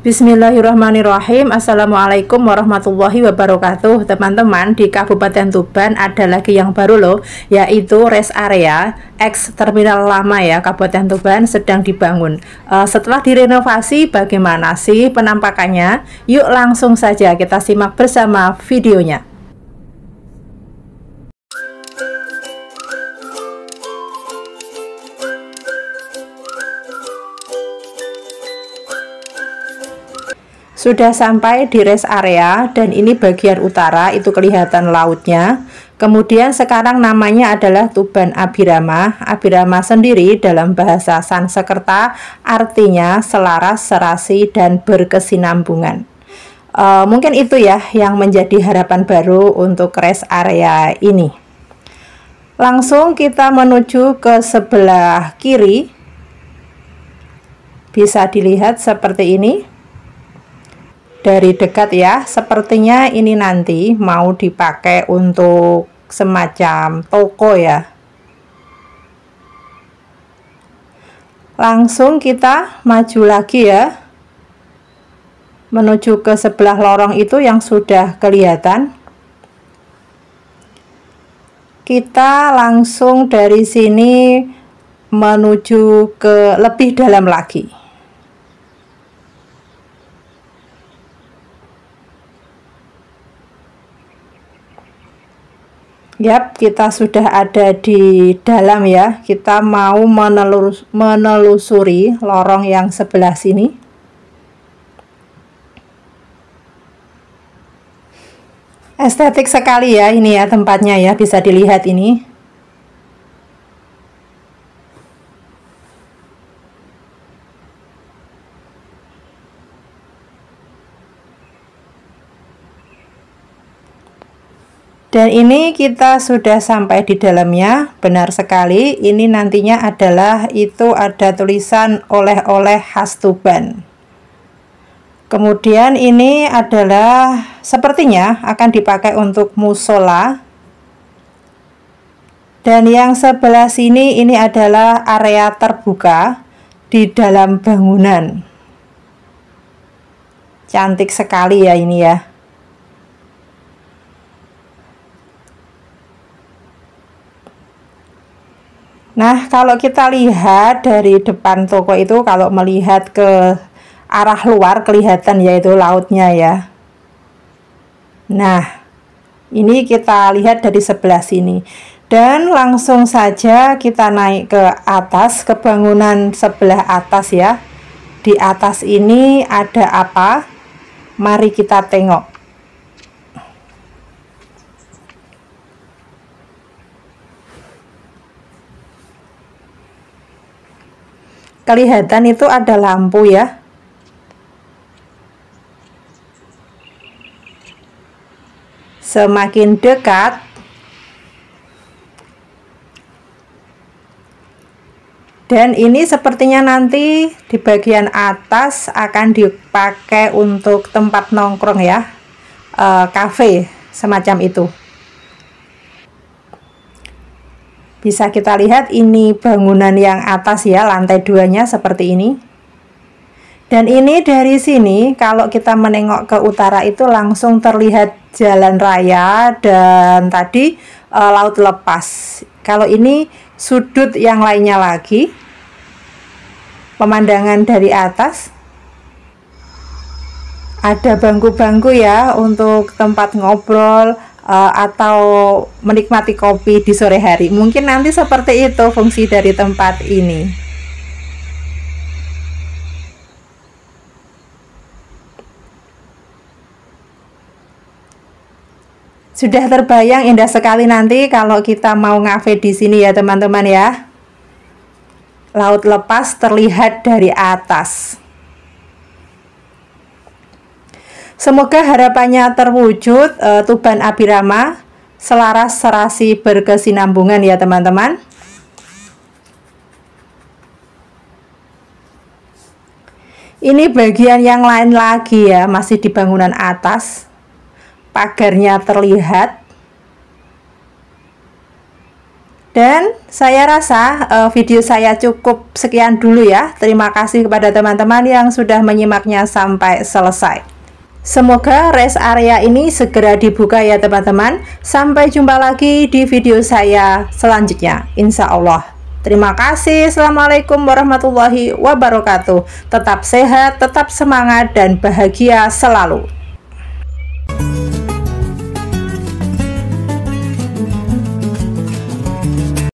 Bismillahirrahmanirrahim. Assalamualaikum warahmatullahi wabarakatuh. Teman-teman, di Kabupaten Tuban ada lagi yang baru loh, yaitu rest area X terminal lama ya, Kabupaten Tuban sedang dibangun. Setelah direnovasi, bagaimana sih penampakannya? Yuk langsung saja kita simak bersama videonya. Sudah sampai di rest area dan ini bagian utara, itu kelihatan lautnya. Kemudian sekarang namanya adalah Tuban Abirama. Abirama sendiri dalam bahasa Sanskerta artinya selaras, serasi, dan berkesinambungan. Mungkin itu ya yang menjadi harapan baru untuk rest area ini. Langsung kita menuju ke sebelah kiri. Bisa dilihat seperti ini. Dari dekat ya, sepertinya ini nanti mau dipakai untuk semacam toko ya. Langsung kita maju lagi ya, menuju ke sebelah lorong itu yang sudah kelihatan. Kita langsung dari sini menuju ke lebih dalam lagi. Yap, kita sudah ada di dalam ya. Kita mau menelusuri lorong yang sebelah sini. Estetik sekali ya ini ya tempatnya ya, bisa dilihat ini. Dan ini kita sudah sampai di dalamnya, benar sekali. Ini nantinya adalah itu ada tulisan oleh-oleh khas Tuban. Kemudian ini adalah sepertinya akan dipakai untuk musola. Dan yang sebelah sini ini adalah area terbuka di dalam bangunan. Cantik sekali ya ini ya. Nah, kalau kita lihat dari depan toko itu, kalau melihat ke arah luar kelihatan yaitu lautnya ya. Nah, ini kita lihat dari sebelah sini. Dan langsung saja kita naik ke atas, ke bangunan sebelah atas ya. Di atas ini ada apa? Mari kita tengok. Kelihatan itu ada lampu ya. Semakin dekat dan ini sepertinya nanti di bagian atas akan dipakai untuk tempat nongkrong ya, cafe semacam itu. Bisa kita lihat ini bangunan yang atas ya, lantai 2-nya seperti ini. Dan ini dari sini kalau kita menengok ke utara itu langsung terlihat jalan raya dan tadi laut lepas. Kalau ini sudut yang lainnya lagi, pemandangan dari atas. Ada bangku-bangku ya untuk tempat ngobrol atau menikmati kopi di sore hari. Mungkin nanti seperti itu fungsi dari tempat ini. Sudah terbayang indah sekali nanti kalau kita mau ngafe di sini ya teman-teman ya. Laut lepas terlihat dari atas. Semoga harapannya terwujud, Tuban Abirama selaras, serasi, berkesinambungan ya teman-teman. Ini bagian yang lain lagi ya, masih di bangunan atas. Pagarnya terlihat. Dan saya rasa video saya cukup sekian dulu ya. Terima kasih kepada teman-teman yang sudah menyimaknya sampai selesai. Semoga rest area ini segera dibuka ya teman-teman. Sampai jumpa lagi di video saya selanjutnya, insya Allah. Terima kasih. Assalamualaikum warahmatullahi wabarakatuh. Tetap sehat, tetap semangat, dan bahagia selalu.